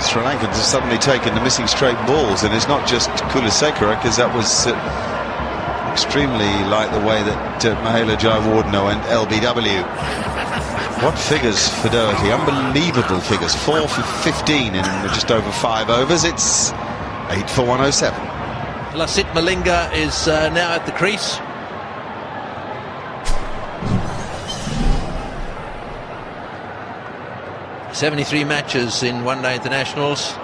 Sri Lanka have suddenly taken the missing straight balls, and it's not just Kulasekara, because that was extremely like the way that Mahela Jayawardene went LBW. What figures for Doherty? Unbelievable figures. 4 for 15 in just over 5 overs. It's 8 for 107. Lasith Malinga is now at the crease. "73 matches in one-day internationals.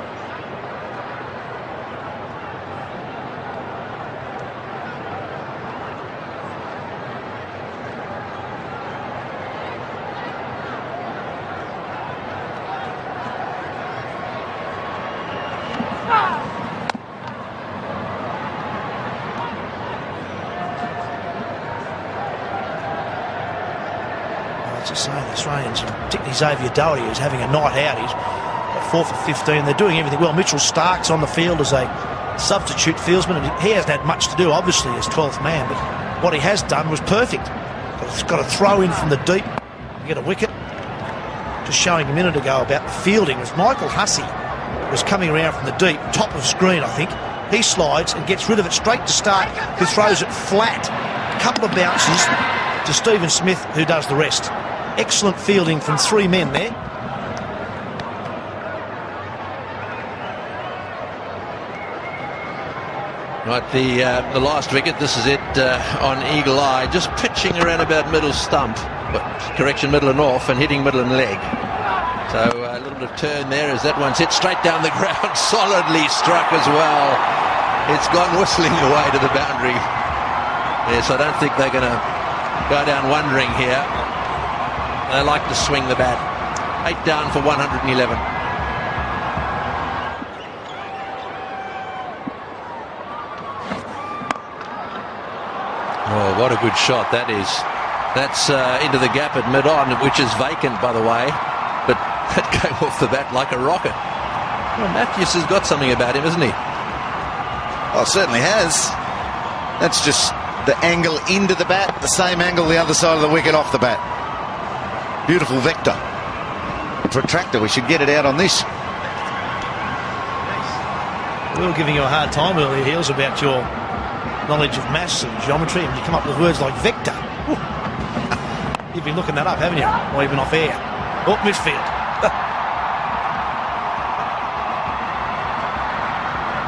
The Australians, particularly Xavier Doherty, is having a night out. He's got 4 for 15. They're doing everything well. Mitchell Stark's on the field as a substitute fieldsman, and he hasn't had much to do, obviously, as 12th man, but what he has done was perfect. He's got a throw in from the deep, get a wicket. Just showing a minute ago about the fielding was Michael Hussey was coming around from the deep, top of screen, I think. He slides and gets rid of it straight to Stark, who throws it flat. A couple of bounces to Stephen Smith, who does the rest. Excellent fielding from 3 men there. Right, the last wicket, this is it on Eagle Eye, just pitching around about middle stump, but correction, middle and off, and hitting middle and leg. So a little bit of turn there as that one's hit straight down the ground, solidly struck as well. It's gone whistling away to the boundary. Yes, I don't think they're going to go down wondering here. They like to swing the bat. 8 down for 111. Oh, what a good shot that is. That's into the gap at mid-on, which is vacant, by the way. But that came off the bat like a rocket. Well, Matthews has got something about him, hasn't he? Well, certainly has. That's just the angle into the bat, the same angle the other side of the wicket off the bat. Beautiful vector. Protractor, we should get it out on this. We were giving you a hard time earlier, Heels, about your knowledge of maths and geometry, and you come up with words like vector. You've been looking that up, haven't you? Or even off air. Oh, midfield.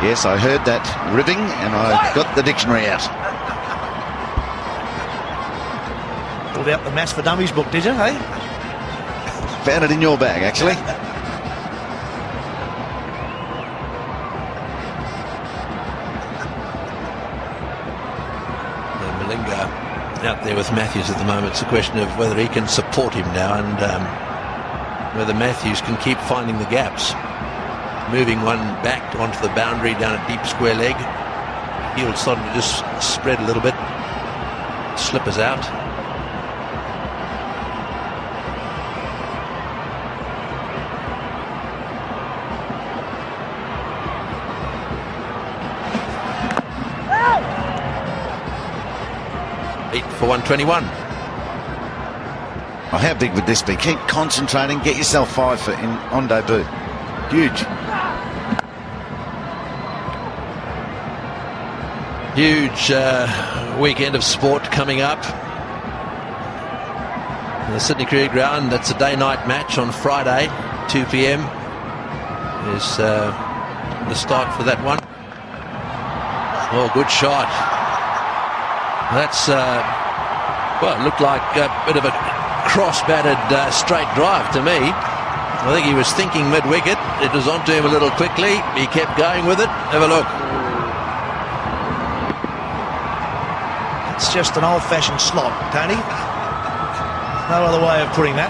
Yes, I heard that ribbing, and I got the dictionary out. Pulled out the Maths for Dummies book, did you, hey? Found it in your bag, actually. Malinga out there with Matthews at the moment. It's a question of whether he can support him now, and whether Matthews can keep finding the gaps. Moving one back onto the boundary down a deep square leg. He'll starting to just spread a little bit. Slippers out. For 121. Oh, how big would this be? Keep concentrating, get yourself 5 for on debut. Huge. Huge weekend of sport coming up. The Sydney Cricket Ground, that's a day-night match on Friday, 2 p.m. is the start for that one. Oh, good shot. That's, well, it looked like a bit of a cross-batted straight drive to me. I think he was thinking mid-wicket. It was onto him a little quickly. He kept going with it. Have a look. It's just an old-fashioned slot, Tony. No other way of putting that.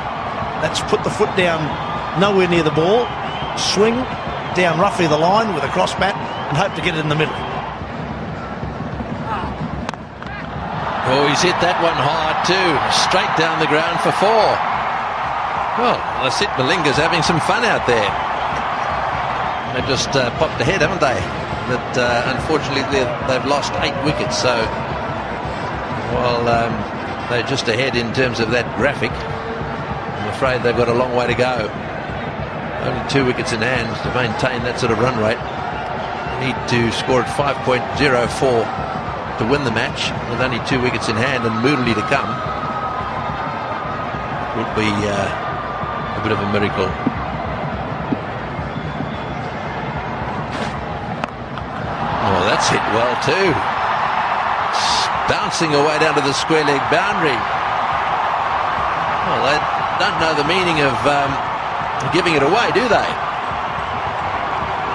That's put the foot down nowhere near the ball, swing down roughly the line with a cross bat, and hope to get it in the middle. Oh, he's hit that one hard too. Straight down the ground for 4. Well, Lasith Malinga's having some fun out there. They just popped ahead, haven't they? But unfortunately, they've lost 8 wickets. So, while they're just ahead in terms of that graphic, I'm afraid they've got a long way to go. Only 2 wickets in hand to maintain that sort of run rate. Need to score at 5.04 to win the match with only 2 wickets in hand and Moodley to come. Would be a bit of a miracle. Oh, that's hit well too. Bouncing away down to the square leg boundary. Well, they don't know the meaning of giving it away, do they?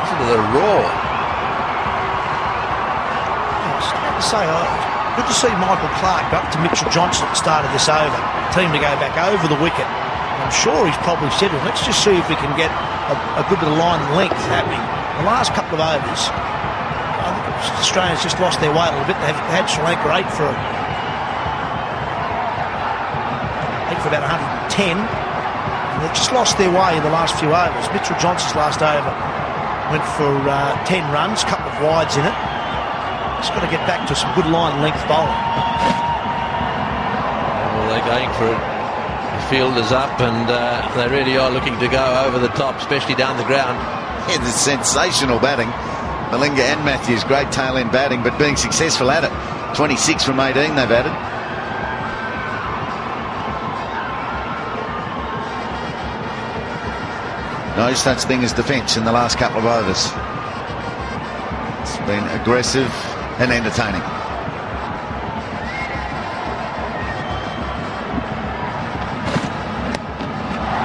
Listen to the roar. Good to see Michael Clarke go up to Mitchell Johnson at the start of this over. Team to go back over the wicket. I'm sure he's probably said, well, let's just see if we can get a good bit of line and length happening. The last couple of overs, I think Australia's just lost their way a little bit. They've had Sri Lanka eight for about 110. And they've just lost their way in the last few overs. Mitchell Johnson's last over went for 10 runs, a couple of wides in it. Just got to get back to some good line length bowling. Well, they're going for it. The field is up and they really are looking to go over the top, especially down the ground. Yeah, there's sensational batting. Malinga and Matthews, great tail end batting, but being successful at it. 26 from 18 they've added. No such thing as defence in the last couple of overs. It's been aggressive and entertaining.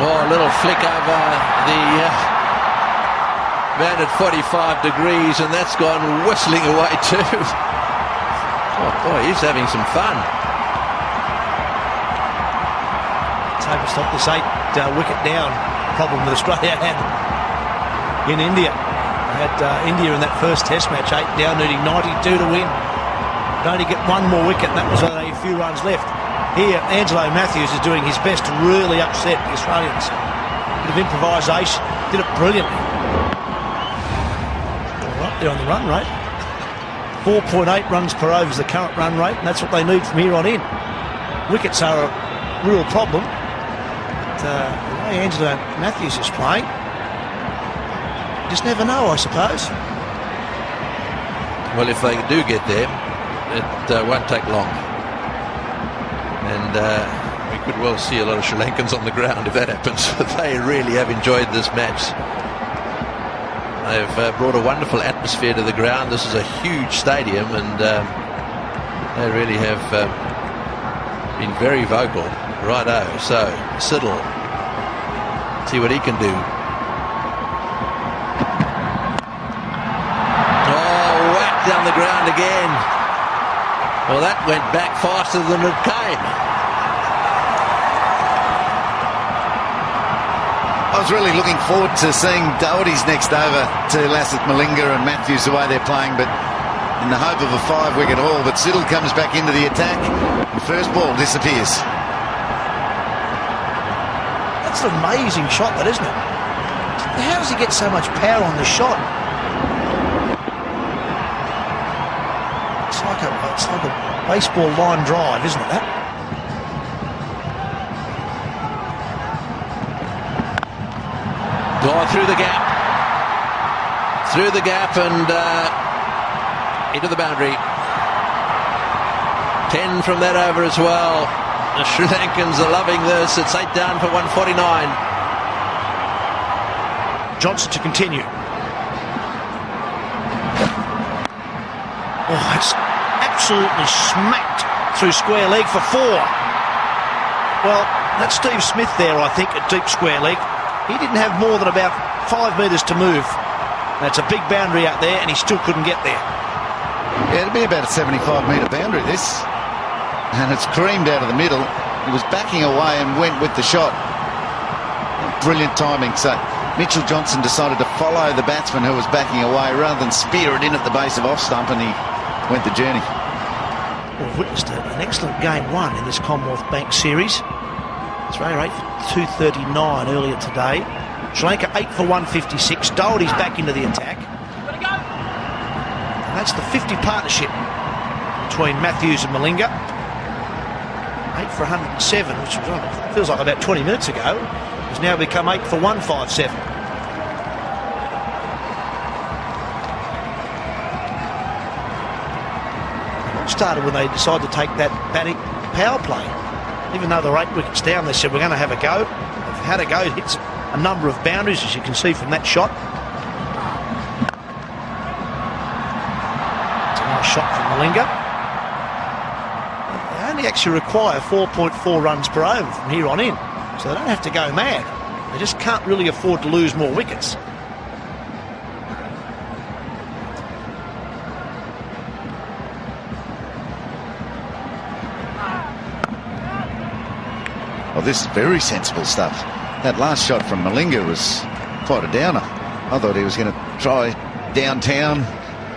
Oh, a little flick over the man at 45 degrees, and that's gone whistling away too. Oh boy, he's having some fun. Let's hope to stop this 8 wicket down problem that Australia had in India. They had India in that first test match, 8 down, needing 92 to win. They'd only get 1 more wicket, and that was only a few runs left. Here, Angelo Matthews is doing his best to really upset the Australians. A bit of improvisation, did it brilliantly. All right, they're on the run rate. 4.8 runs per over is the current run rate, and that's what they need from here on in. Wickets are a real problem. But, the way Angelo Matthews is playing, you just never know, I suppose. Well, if they do get there, it won't take long. And we could well see a lot of Sri Lankans on the ground if that happens. They really have enjoyed this match. They've brought a wonderful atmosphere to the ground. This is a huge stadium, and they really have been very vocal. Righto, so Siddle, see what he can do. Oh, whack down the ground again. Well, that went back faster than it came. I was really looking forward to seeing Doherty's next over to Lasith Malinga and Matthews the way they're playing, but in the hope of a 5-wicket haul. But Siddle comes back into the attack. The first ball disappears. That's an amazing shot, that, isn't it? How does he get so much power on the shot? It's like a baseball line drive, isn't it, that? Oh, through the gap. Through the gap and into the boundary. 10 from that over as well. The Sri Lankans are loving this. It's 8 down for 149. Johnson to continue. Oh, it's absolutely smacked through square leg for 4. Well, that's Steve Smith there, I think, at deep square leg. He didn't have more than about 5 metres to move. That's a big boundary out there, and he still couldn't get there. Yeah, it'll be about a 75-metre boundary, this. And it's creamed out of the middle. He was backing away and went with the shot. Brilliant timing. So Mitchell Johnson decided to follow the batsman who was backing away rather than spear it in at the base of off stump, and he went the journey. We've witnessed an excellent game 1 in this Commonwealth Bank series. Australia 8 for 239 earlier today. Sri Lanka 8 for 156. Doherty's back into the attack. And that's the 50 partnership between Matthews and Malinga. 8 for 107, which was, feels like about 20 minutes ago, has now become 8 for 157. started when they decided to take that batting power play. Even though they're 8 wickets down, they said, we're going to have a go. They've had a go. It hits a number of boundaries, as you can see from that shot. It's a nice shot from Malinga. They only actually require 4.4 runs per over from here on in, so they don't have to go mad. They just can't really afford to lose more wickets. Well, this is very sensible stuff. That last shot from Malinga was quite a downer. I thought he was going to try downtown,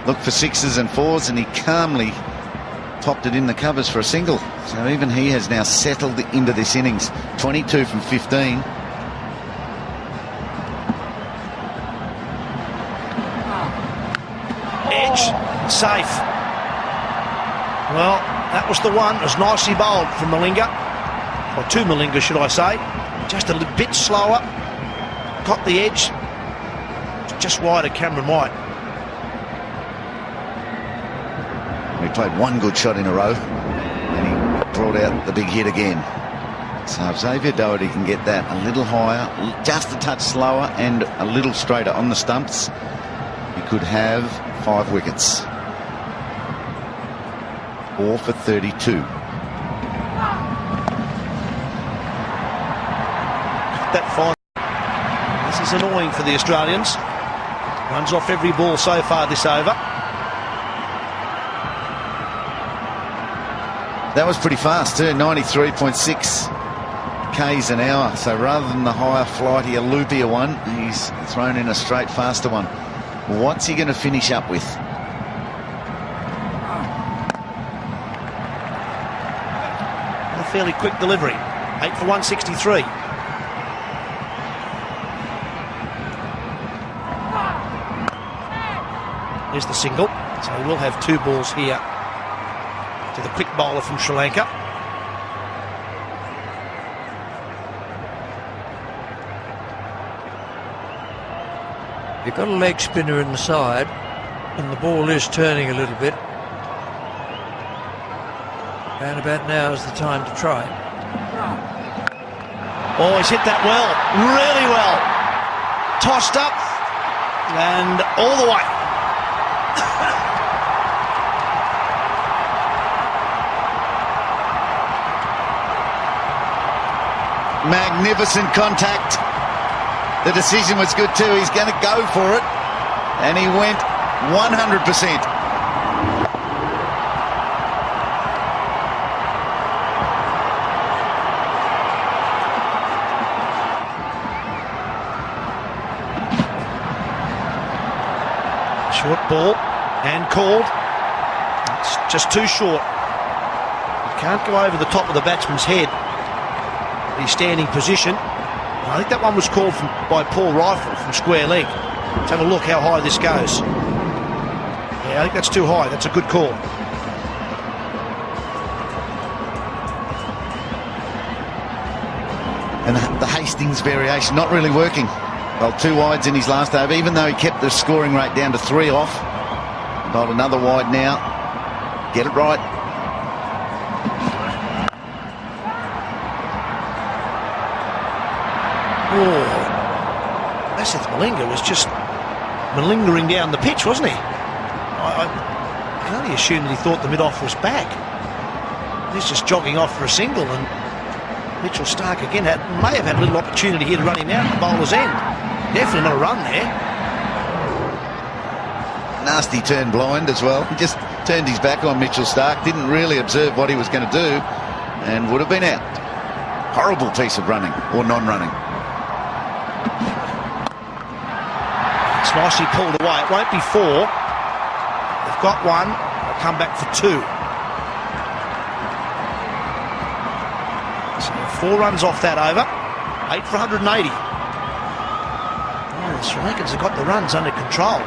look for sixes and fours, and he calmly popped it in the covers for a single. So even he has now settled into this innings. 22 from 15. Edge, safe. Well, that was the one. It was nicely bowled from Malinga. Or to Malinga, should I say. Just a little bit slower. Got the edge. Just wide of Cameron White. He played one good shot in a row, and he brought out the big hit again. So if Xavier Doherty can get that a little higher, just a touch slower, and a little straighter on the stumps, he could have 5 wickets. 4 for 32. That fine. This is annoying for the Australians. Runs off every ball so far this over. That was pretty fast too, 93.6 k's an hour. So rather than the higher, flightier, loopier one, he's thrown in a straight, faster one. What's he going to finish up with? A fairly quick delivery. 8 for 163. Here's the single. So he will have 2 balls here to the quick bowler from Sri Lanka. You've got a leg spinner in the side, and the ball is turning a little bit. And about now is the time to try. Oh, he's hit that well, really well. Tossed up and all the way. Magnificent contact. The decision was good too. He's going to go for it, and he went 100%. Short ball and called. It's just too short. You can't go over the top of the batsman's head. His standing position. I think that one was called by Paul Rifle from square leg. Let's have a look how high this goes. Yeah, I think that's too high. That's a good call. And the Hastings variation not really working. Well, 2 wides in his last over, even though he kept the scoring rate down to 3 off. Got another wide now. Get it right. Oh, Masith Malinga was just malingering down the pitch, wasn't he? I can only assume that he thought the mid-off was back. He's just jogging off for a single, and Mitchell Starc again may have had a little opportunity here to run him out at the bowler's end. Definitely not a run there. Nasty turn blind as well. He just turned his back on Mitchell Starc, didn't really observe what he was going to do, and would have been out. Horrible piece of running, or non-running. It's nicely pulled away. It won't be 4. They've got 1. They'll come back for 2. So 4 runs off that over. 8 for 180. Oh, the Sri Lankans have got the runs under control.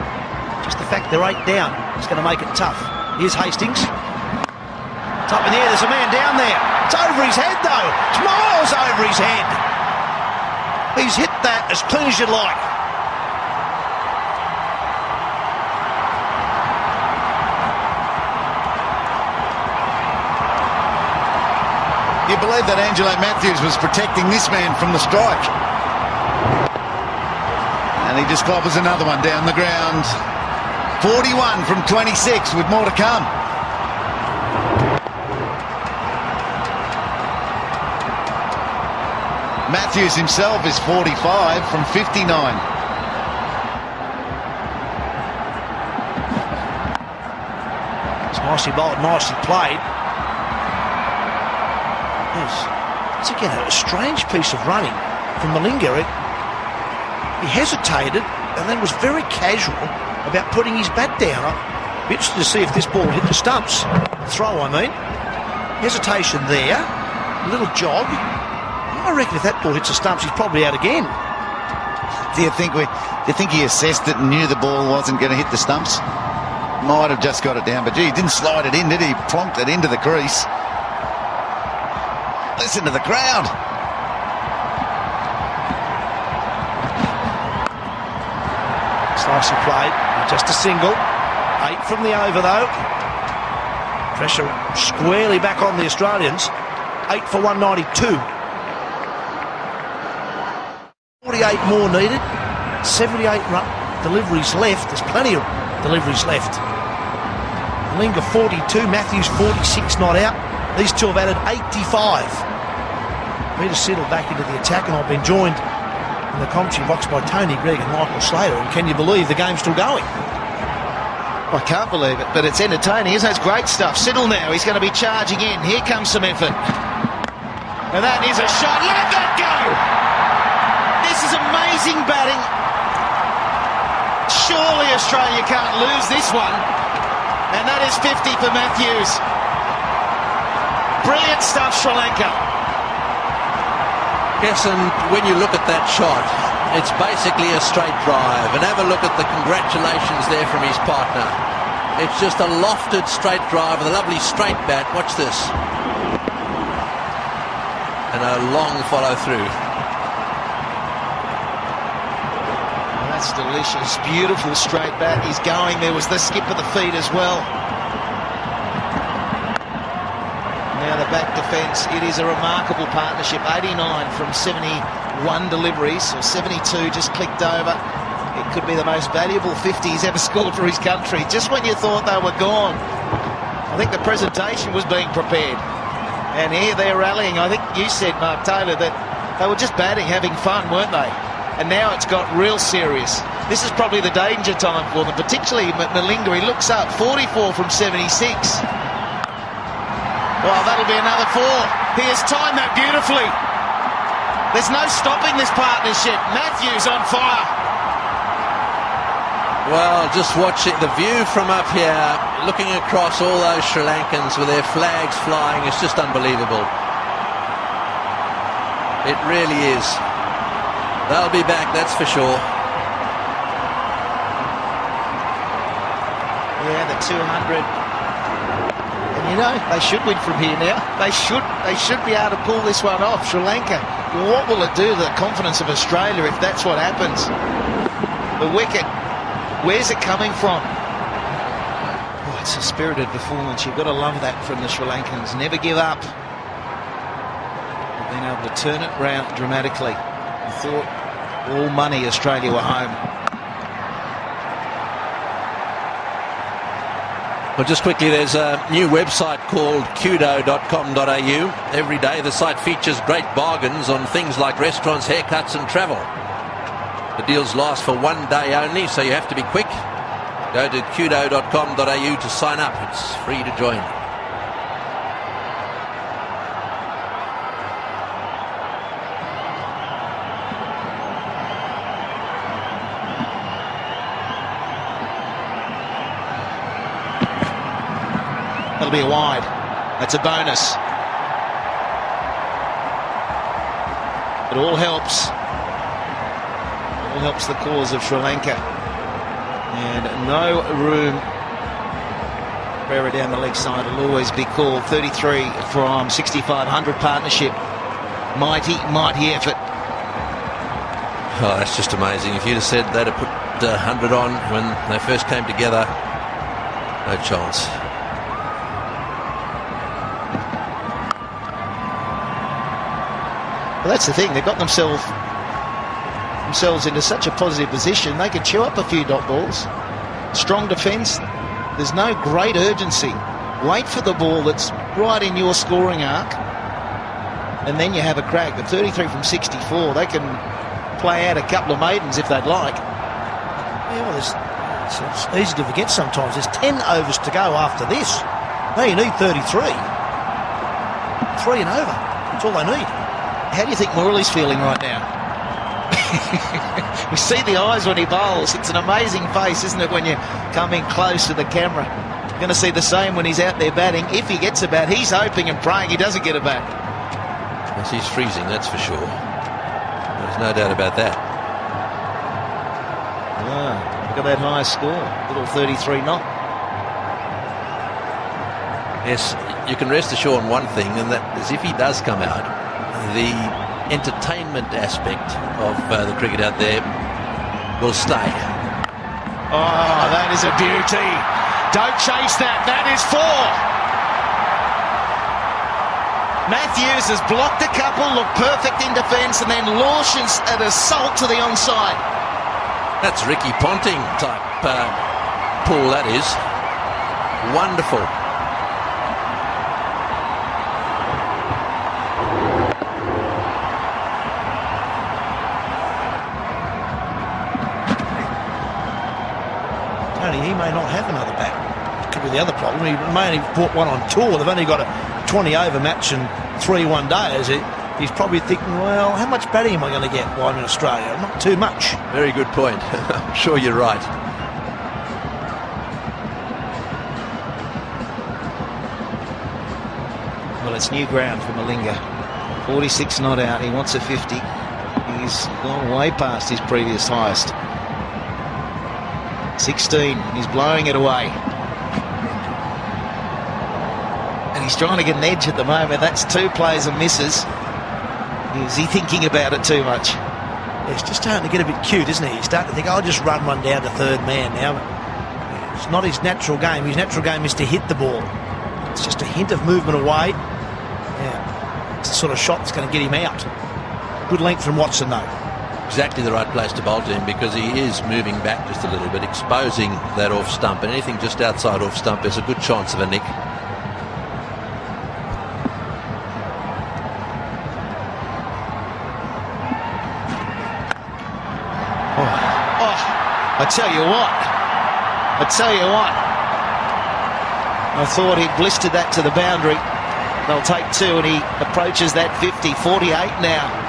Just the fact they're 8 down is going to make it tough. Here's Hastings. It's up in the air. There's a man down there. It's over his head, though. It's miles over his head. He's hit that as clean as you'd like. you believe that Angelo Matthews was protecting this man from the strike? And he just clobbers another one down the ground. 41 from 26 with more to come. Matthews himself is 45 from 59. It's nicely bowled, nicely played. It's again a strange piece of running from Malinga. He hesitated and then was very casual about putting his bat down. I'd be interested to see if this ball hit the stumps. Throw, I mean. Hesitation there. A little jog. I reckon if that ball hits the stumps, he's probably out again. Do you think he assessed it and knew the ball wasn't going to hit the stumps? Might have just got it down, but gee, he didn't slide it in, did he? Plonked it into the crease. Listen to the crowd. Nicely played. Just a single. 8 from the over, though. Pressure squarely back on the Australians. 8 for 192. 48 more needed. 78 deliveries left. There's plenty of deliveries left. Malinga 42, Matthews 46 not out. These two have added 85. Peter settled back into the attack, and I've been joined in the commentary box by Tony Gregg and Michael Slater. And can you believe the game's still going? I can't believe it, but it's entertaining, isn't it? It's great stuff. Siddle now, he's going to be charging in. Here comes some effort. And that is a shot. Let that go! This is amazing batting. Surely Australia can't lose this one. And that is 50 for Matthews. Brilliant stuff, Sri Lanka. Yes, and when you look at that shot, it's basically a straight drive. And have a look at the congratulations there from his partner. It's just a lofted straight drive with a lovely straight bat. Watch this. And a long follow through. That's delicious. Beautiful straight bat. He's going. There was the skip of the feet as well. Now the back defence. It is a remarkable partnership. 89 from 71 deliveries, or 72 just clicked over. It could be the most valuable 50 he's ever scored for his country. Just when you thought they were gone, I think the presentation was being prepared. And here they're rallying. I think you said, Mark Taylor, that they were just batting, having fun, weren't they? And now it's got real serious. This is probably the danger time for them, particularly Malinga. He looks up, 44 from 76. Well, that'll be another 4. He has timed that beautifully. There's no stopping this partnership. Matthews on fire. Well, just watching the view from up here, looking across all those Sri Lankans with their flags flying, it's just unbelievable. It really is. They'll be back, that's for sure. Yeah, the 200. And you know, they should win from here now. They should be able to pull this one off. Sri Lanka, what will it do to the confidence of Australia if that's what happens? The wicket, where's it coming from? Oh, it's a spirited performance. You've got to love that from the Sri Lankans. Never give up. They've been able to turn it round dramatically. I thought all money Australia were home. Well, just quickly, there's a new website called kudo.com.au. Every day the site features great bargains on things like restaurants, haircuts and travel. The deals last for 1 day only, so you have to be quick. Go to kudo.com.au to sign up. It's free to join. That'll be a wide. That's a bonus. It all helps. All helps the cause of Sri Lanka. And no room. Rera down the leg side will always be called. 33 from 6,500 partnership. Mighty, mighty effort. Oh, that's just amazing. If you'd have said they'd have put 100 on when they first came together, no chance. Well, that's the thing. They've got themselves into such a positive position. They can chew up a few dot balls. Strong defence. There's no great urgency. Wait for the ball that's right in your scoring arc, and then you have a crack. But 33 from 64, they can play out a couple of maidens if they'd like. Yeah, well, it's easy to forget sometimes. There's 10 overs to go after this. No, you need 33. 3 and over. That's all they need. How do you think Morley's feeling right now? We see the eyes when he bowls. It's an amazing face, isn't it, when you come in close to the camera? You're going to see the same when he's out there batting. If he gets a bat, he's hoping and praying he doesn't get a bat. Yes, he's freezing, that's for sure. There's no doubt about that. Look at that high score. Little 33 knot. Yes, you can rest assured on one thing, and that is if he does come out, the entertainment aspect of the cricket out there will stay. Oh, that is a beauty. Don't chase that. That is 4. Matthews has blocked a couple, looked perfect in defence, and then launches an assault to the onside. That's Ricky Ponting type pull, that is. Wonderful. He may not have another bat. Could be the other problem. He may only bought one on tour. They've only got a 20-over match and 3 one-days. He's probably thinking, well, how much batting am I going to get while I'm in Australia? Not too much. Very good point. I'm sure you're right. Well, it's new ground for Malinga. 46 not out. He wants a 50. He's gone way past his previous highest. 16. He's blowing it away. And he's trying to get an edge at the moment. That's 2 plays and misses. Is he thinking about it too much? Yeah, it's just starting to get a bit cute, isn't he? He's starting to think, I'll just run one down to third man now. It's not his natural game. His natural game is to hit the ball. It's just a hint of movement away. Yeah, it's the sort of shot that's going to get him out. Good length from Watson, though. Exactly the right place to bowl to him, because he is moving back just a little bit, exposing that off stump, and anything just outside off stump, there's a good chance of a nick. I tell you what. I thought he'd blistered that to the boundary. They'll take 2, and he approaches that 50. 48 now.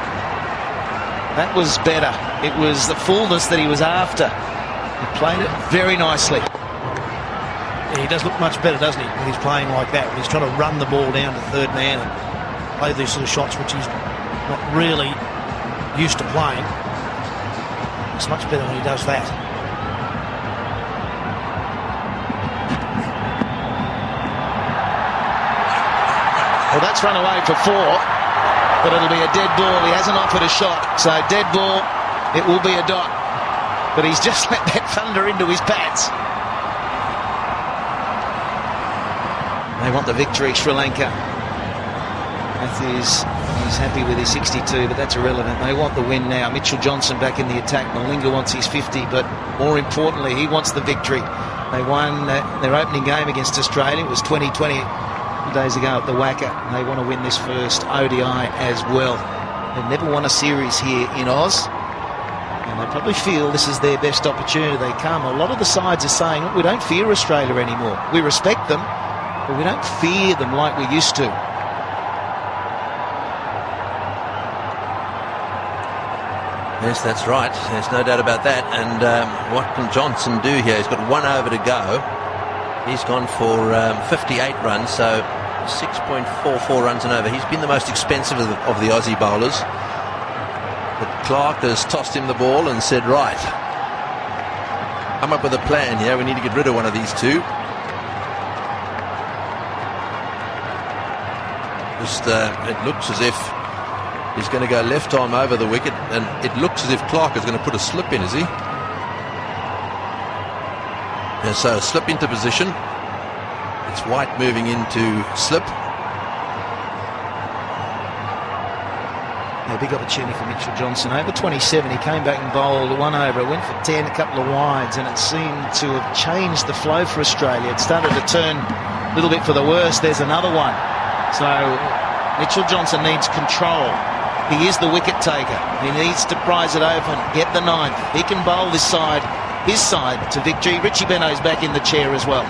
That was better. It was the fullness that he was after. He played it very nicely. Yeah, he does look much better, doesn't he, when he's playing like that, when he's trying to run the ball down to third man and play these sort of shots which he's not really used to playing. It's much better when he does that. Well, that's run away for 4. But it'll be a dead ball. He hasn't offered a shot. So dead ball, it will be a dot. But he's just let that thunder into his pads. They want the victory, Sri Lanka. Matthews, he's happy with his 62, but that's irrelevant. They want the win now. Mitchell Johnson back in the attack. Malinga wants his 50, but more importantly, he wants the victory. They won their opening game against Australia. It was 2020. Days ago at the Wacker. They want to win this first ODI as well. They've never won a series here in Oz, and they probably feel this is their best opportunity. They come. A lot of the sides are saying, look, we don't fear Australia anymore. We respect them, but we don't fear them like we used to. Yes, that's right. There's no doubt about that. And what can Johnson do here? He's got 1 over to go. He's gone for 58 runs, so 6.44 runs and over. He's been the most expensive of the Aussie bowlers. But Clark has tossed him the ball and said, right, come up with a plan here. We need to get rid of one of these 2. Just, it looks as if he's going to go left arm over the wicket, and it looks as if Clark is going to put a slip in, is he? And so slip into position. It's White moving into slip. Yeah, big opportunity for Mitchell Johnson. Over 27, he came back and bowled 1 over, went for 10, a couple of wides, and it seemed to have changed the flow for Australia. It started to turn a little bit for the worse. There's another one. So Mitchell Johnson needs control. He is the wicket taker. He needs to prize it open, get the 9th. He can bowl this side, his side, to victory. Richie Benaud's back in the chair as well.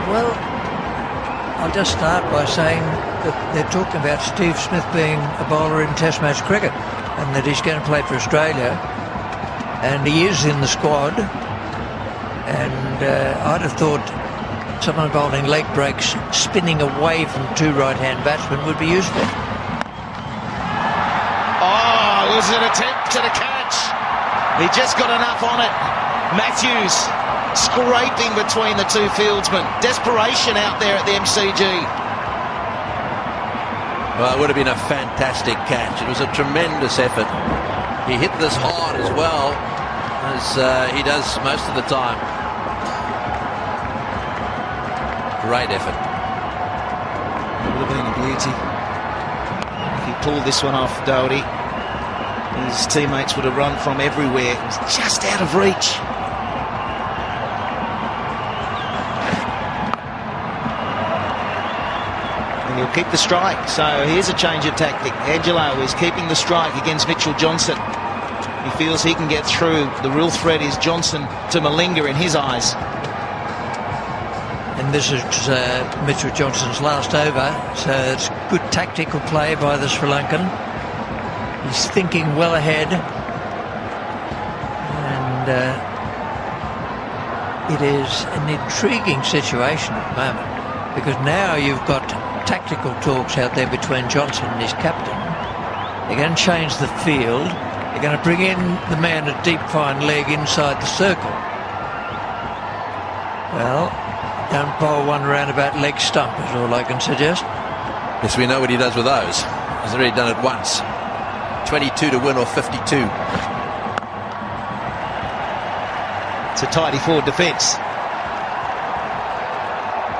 Well, I'll just start by saying that they're talking about Steve Smith being a bowler in Test match cricket and that he's going to play for Australia, and he is in the squad. And I'd have thought someone bowling leg breaks spinning away from 2 right-hand batsmen would be useful. Oh, it was an attempt at a catch. He just got enough on it. Matthews scraping between the 2 fieldsmen. Desperation out there at the MCG. Well, it would have been a fantastic catch. It was a tremendous effort. He hit this hard as well, as he does most of the time. Great effort. It would have been a beauty. If he pulled this one off, Doherty, his teammates would have run from everywhere. It was just out of reach. And he'll keep the strike. So here's a change of tactic. Angelo is keeping the strike against Mitchell Johnson. He feels he can get through. The real threat is Johnson to Malinga in his eyes. And this is Mitchell Johnson's last over, so it's good tactical play by the Sri Lankan. He's thinking well ahead, and it is an intriguing situation at the moment, because now you've got tactical talks out there between Johnson and his captain. They're going to change the field. They're going to bring in the man at deep fine leg inside the circle. Well, don't bowl one roundabout leg stump is all I can suggest. Yes, we know what he does with those. He's already done it once. 22 to win or 52. It's a tidy forward defence.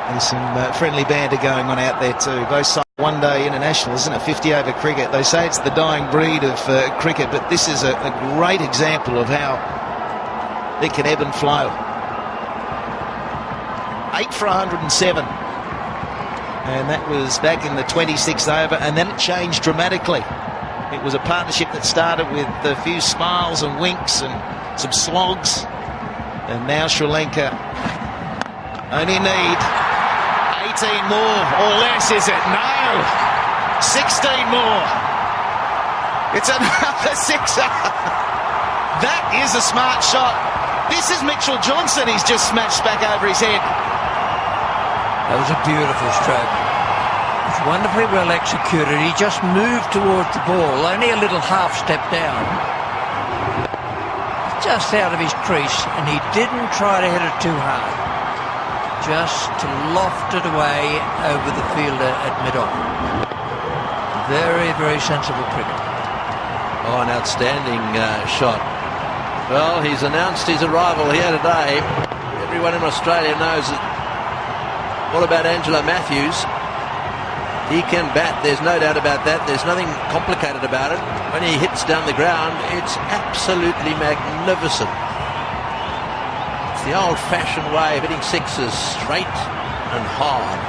There's some friendly banter going on out there too. Both sides, one-day international, isn't it? 50 over cricket. They say it's the dying breed of cricket, but this is a great example of how it can ebb and flow. 8 for 107, and that was back in the 26th over, and then it changed dramatically. It was a partnership that started with a few smiles and winks and some slogs, and now Sri Lanka only need 18 more or less, is it? No, 16 more. It's another sixer. That is a smart shot. This is Mitchell Johnson. He's just smashed back over his head. That was a beautiful stroke. It's wonderfully well executed. He just moved towards the ball, only a little half step down. Just out of his crease, and he didn't try to hit it too hard. Just to loft it away over the fielder at mid-on. Very, very sensible cricket. Oh, an outstanding shot. Well, he's announced his arrival here today. Everyone in Australia knows that. What about Angelo Matthews? He can bat, there's no doubt about that. There's nothing complicated about it. When he hits down the ground, it's absolutely magnificent. It's the old-fashioned way of hitting sixes, straight and hard.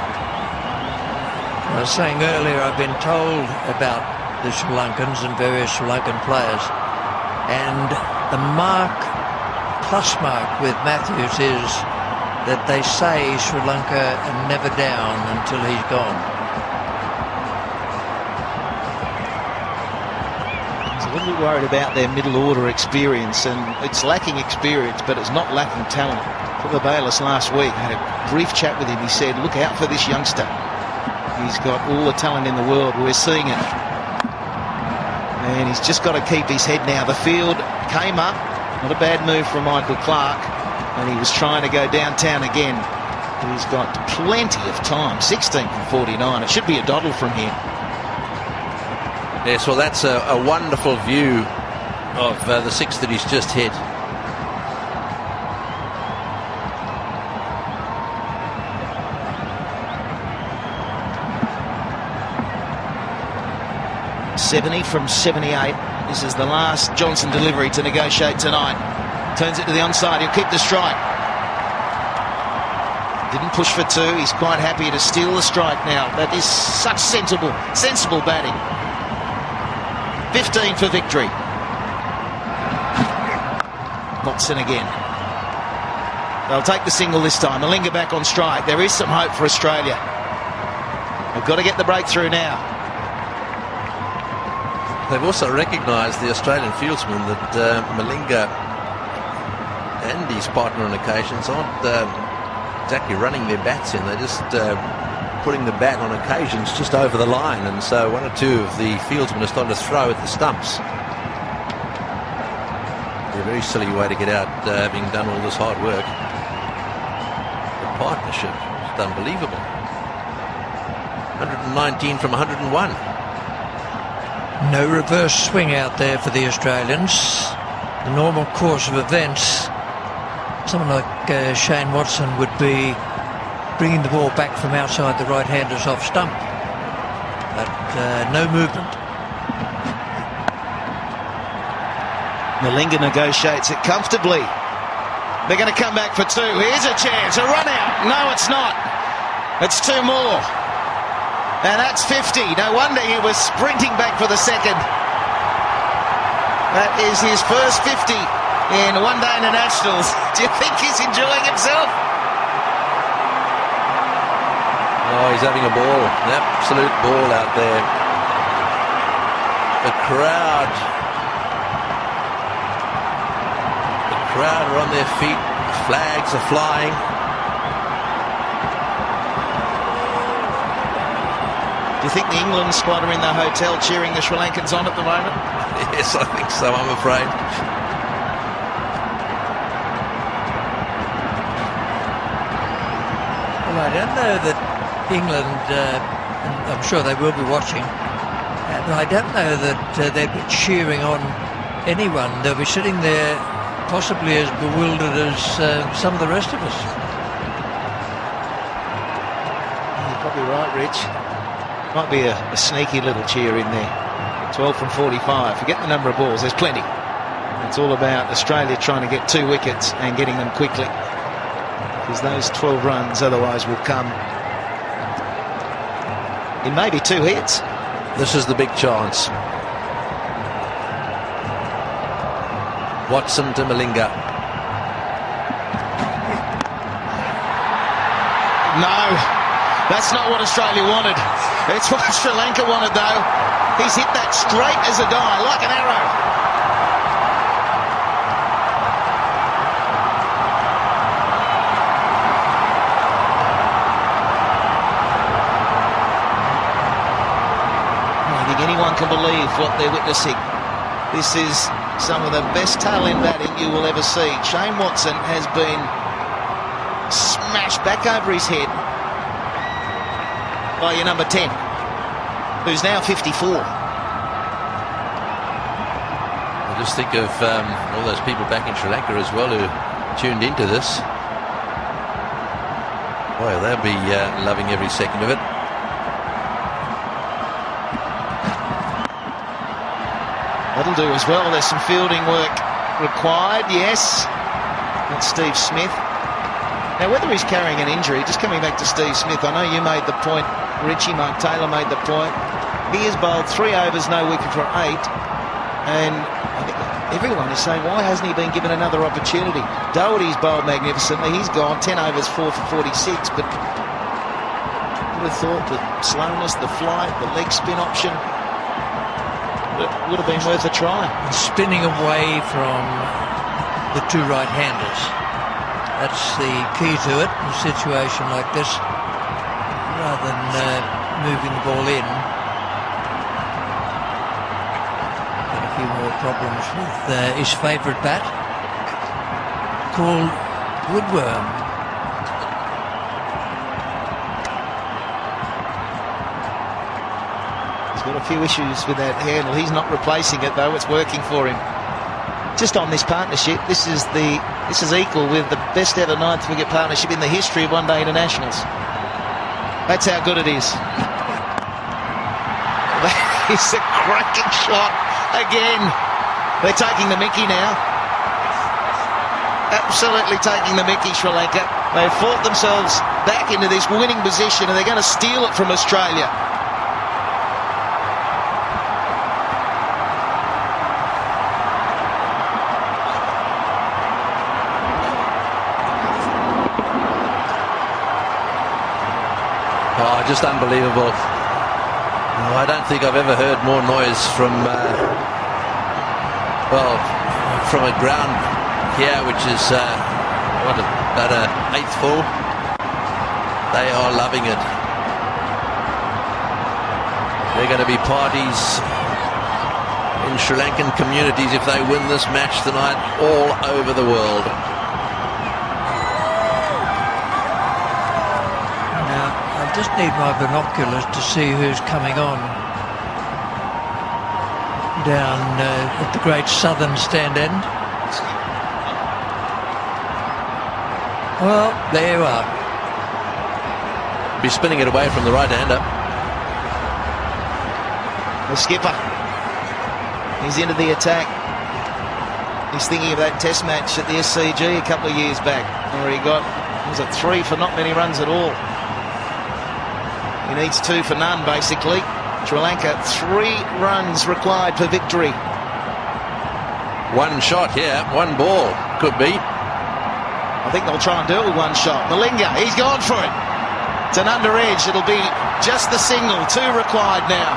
I was saying earlier, I've been told about the Sri Lankans and various Sri Lankan players, and the plus mark with Matthews is that they say Sri Lanka are never down until he's gone. I was a little bit worried about their middle order experience, and it's lacking experience, but it's not lacking talent. Trevor Bayliss last week had a brief chat with him. He said, look out for this youngster. He's got all the talent in the world. We're seeing it. And he's just got to keep his head now. The field came up. Not a bad move from Michael Clark. And he was trying to go downtown again. He's got plenty of time. 16 from 49. It should be a doddle from here. Yes, well, that's a wonderful view of the six that he's just hit. 70 from 78. This is the last Johnson delivery to negotiate tonight. Turns it to the onside. He'll keep the strike. Didn't push for two. He's quite happy to steal the strike now. That is such sensible batting. 15 for victory. Watson again. They'll take the single this time. Malinga back on strike. There is some hope for Australia. They've got to get the breakthrough now. They've also recognised, the Australian fieldsmen, that Malinga and his partner on occasions aren't exactly running their bats in. They're just putting the bat on occasions just over the line, and so one or two of the fieldsmen are starting to throw at the stumps. A very silly way to get out, having done all this hard work. The partnership is unbelievable. 119 from 101. No reverse swing out there for the Australians. The normal course of events, someone like Shane Watson would be bringing the ball back from outside the right-handers off stump. But no movement. Malinga negotiates it comfortably. They're going to come back for two. Here's a chance, a run out. No, it's not. It's two more. And that's 50. No wonder he was sprinting back for the second. That is his first 50 in one-day internationals. Do you think he's enjoying himself? Oh, he's having a ball, an absolute ball out there. The crowd are on their feet, flags are flying. Do you think the England squad are in the hotel cheering the Sri Lankans on at the moment? Yes, I think so, I'm afraid. Well, I don't know that England, I'm sure they will be watching, but I don't know that they'll be cheering on anyone. They'll be sitting there possibly as bewildered as some of the rest of us. You're probably right, Rich. Might be a sneaky little cheer in there. 12 from 45. Forget the number of balls, there's plenty. It's all about Australia trying to get 2 wickets and getting them quickly, because those 12 runs otherwise will come in maybe 2 hits. This is the big chance. Watson to Malinga. No, that's not what Australia wanted. It's what Sri Lanka wanted, though. He's hit that straight as a die, like an arrow. I don't think anyone can believe what they're witnessing. This is some of the best tail-end batting you will ever see. Shane Watson has been smashed back over his head by your number 10, who's now 54. I just think of all those people back in Sri Lanka as well who tuned into this. Boy, they'll be loving every second of it. That'll do as well. There's some fielding work required, yes. That's Steve Smith. Now, whether he's carrying an injury, just coming back to Steve Smith, I know you made the point, Richie, Mark Taylor made the point. He has bowled 3 overs, no wicket for 8. And I think everyone is saying, why hasn't he been given another opportunity? Doherty's bowled magnificently. He's gone 10 overs, 4 for 46. But I would have thought the slowness, the flight, the leg spin option, it would have been worth a try. Spinning away from the 2 right-handers. That's the key to it in a situation like this, rather than moving the ball in. Got a few more problems with his favourite bat, called Woodworm. Got a few issues with that handle. He's not replacing it, though. It's working for him. Just on this partnership, this is equal with the best ever 9th wicket partnership in the history of one-day internationals. That's how good it is. is a cracking shot again. They're taking the mickey now. Absolutely taking the mickey, Sri Lanka. They've fought themselves back into this winning position and they're going to steal it from Australia. Oh, just unbelievable. I don't think I've ever heard more noise from, from a ground here, which is, about an eighth full. They are loving it. They're going to be parties in Sri Lankan communities if they win this match tonight all over the world. Just need my binoculars to see who's coming on down at the great southern stand end. Well, there you are. Be spinning it away from the right-hander. The skipper, he's into the attack. He's thinking of that test match at the SCG a couple of years back where he got, was it 3 for not many runs at all. He needs 2 for none, basically. Sri Lanka, 3 runs required for victory. One shot here, one ball, could be. I think they'll try and do it with one shot. Malinga, he's gone for it. It's an under edge. It'll be just the single. 2 required now.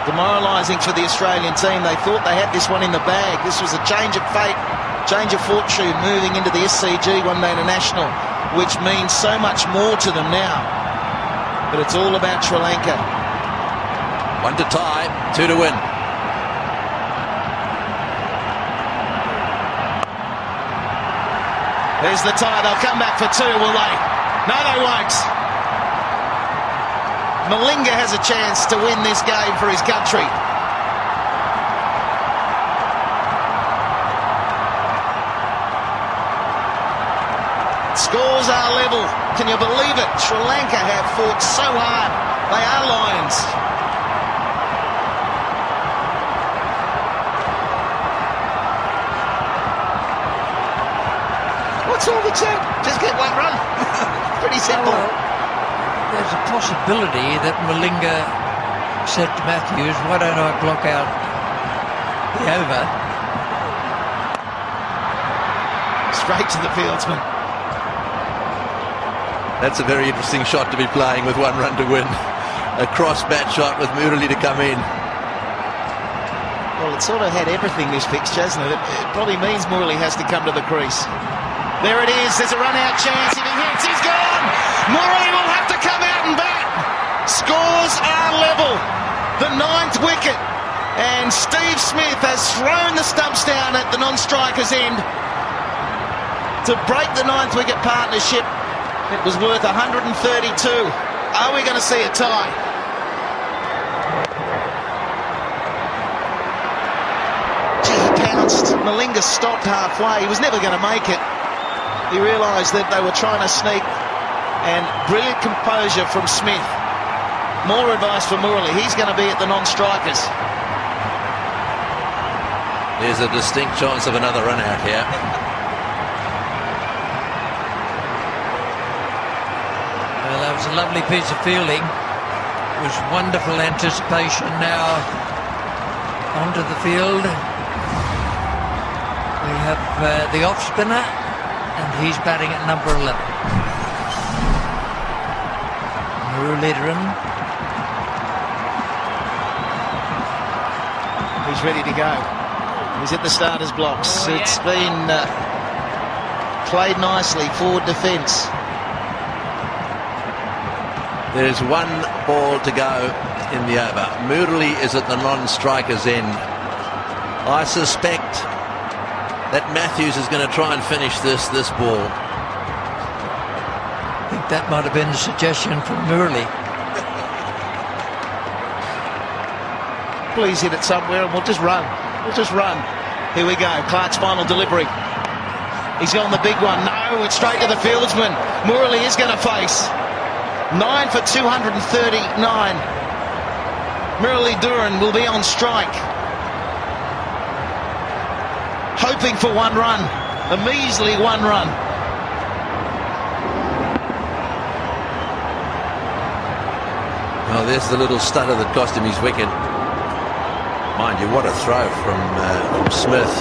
Demoralising for the Australian team. They thought they had this one in the bag. This was a change of fate, change of fortune moving into the SCG One Day International, which means so much more to them now. But it's all about Sri Lanka. 1 to tie, 2 to win. There's the tie. They'll come back for 2, will they? No, they won't. Malinga has a chance to win this game for his country. Scores are level. Can you believe it? Sri Lanka have fought so hard. They are lions. What's all the chat? Just get one run. Pretty simple. Well, there's a possibility that Malinga said to Matthews, why don't I block out the over? Straight to the fieldsman. That's a very interesting shot to be playing with 1 run to win. A cross bat shot with Murali to come in. Well, it sort of had everything, this fixture, hasn't it? It probably means Murali has to come to the crease. There it is. There's a run-out chance. If he hits, he's gone. Murali will have to come out and bat. Scores are level. The 9th wicket. And Steve Smith has thrown the stumps down at the non-striker's end to break the 9th wicket partnership. It was worth 132. Are we going to see a tie? Gee, he pounced. Malinga stopped halfway. He was never going to make it. He realised that they were trying to sneak, and brilliant composure from Smith. More advice for Murali. He's going to be at the non-strikers. There's a distinct chance of another run out here. Well, that was a lovely piece of fielding. It was wonderful anticipation. Now onto the field. We have the off spinner, and he's batting at number 11. Muralidharan. He's ready to go. He's at the starters blocks. It's been played nicely, forward defence. There's 1 ball to go in the over. Murali is at the non-striker's end. I suspect that Matthews is going to try and finish this ball. I think that might have been a suggestion from Murali. Please hit it somewhere and we'll just run. We'll just run. Here we go. Clark's final delivery. He's on the big one. No, it's straight to the fieldsman. Murali is going to face. 9 for 239. Murali Dhuran will be on strike, hoping for one run, a measly one run. Well, there's the little stutter that cost him his wicket. Mind you, what a throw from Smith.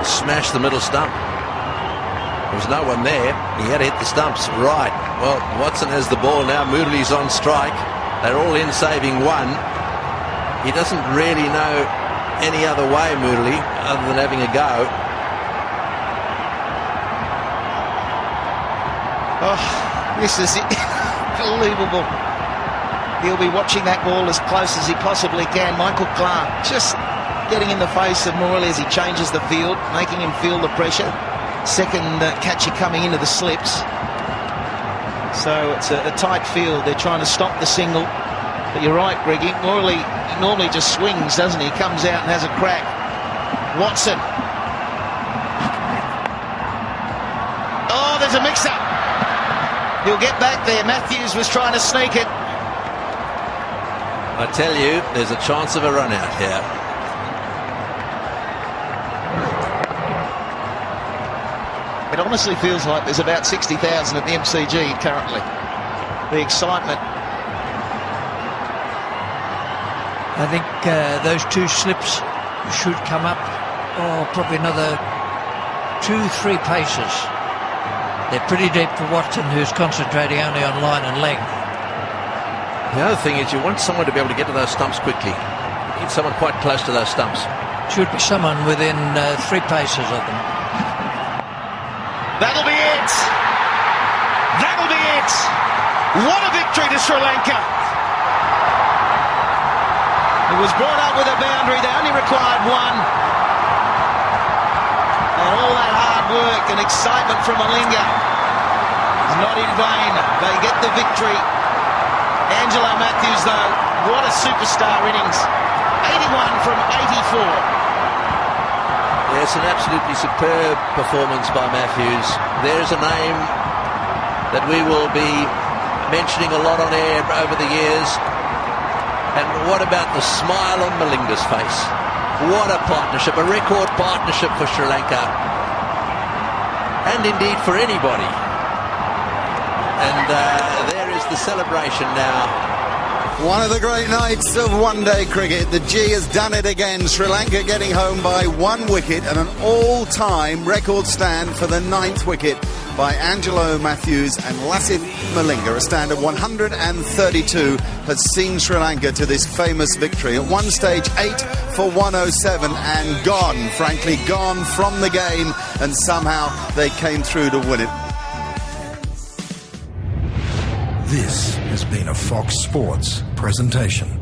Smashed the middle stump. There was no one there. He had to hit the stumps. Right. Well, Watson has the ball now. Murali's on strike. They're all in saving one. He doesn't really know any other way, Murali, other than having a go. Oh, this is unbelievable. He'll be watching that ball as close as he possibly can. Michael Clark just getting in the face of Murali as he changes the field, making him feel the pressure. Second catcher coming into the slips. So it's a tight field. They're trying to stop the single. But you're right, Greggy. Murali normally just swings, doesn't he? Comes out and has a crack. Watson. Oh, there's a mix-up. He'll get back there. Matthews was trying to sneak it. I tell you, there's a chance of a run out here. It honestly feels like there's about 60,000 at the MCG currently. The excitement. I think those two slips should come up, probably another 2-3 paces. They're pretty deep for Watson, who's concentrating only on line and leg. The other thing is you want someone to be able to get to those stumps quickly. You need someone quite close to those stumps. Should be someone within 3 paces of them. That'll be it. That'll be it. What a victory to Sri Lanka. It was brought up with a boundary. They only required one. And all that hard work and excitement from Malinga is not in vain. They get the victory. Angelo Matthews, though, what a superstar innings. 81 from 84. Yes, an absolutely superb performance by Matthews. There's a name that we will be mentioning a lot on air over the years. And what about the smile on Malinga's face? What a partnership, a record partnership for Sri Lanka. And indeed for anybody. And there is the celebration now. One of the great nights of one-day cricket. The G has done it again. Sri Lanka getting home by 1 wicket and an all-time record stand for the 9th wicket by Angelo Matthews and Lasith Malinga. A stand of 132 has seen Sri Lanka to this famous victory. At one stage, 8 for 107 and gone, frankly, gone from the game, and somehow they came through to win it. This has been a Fox Sports presentation.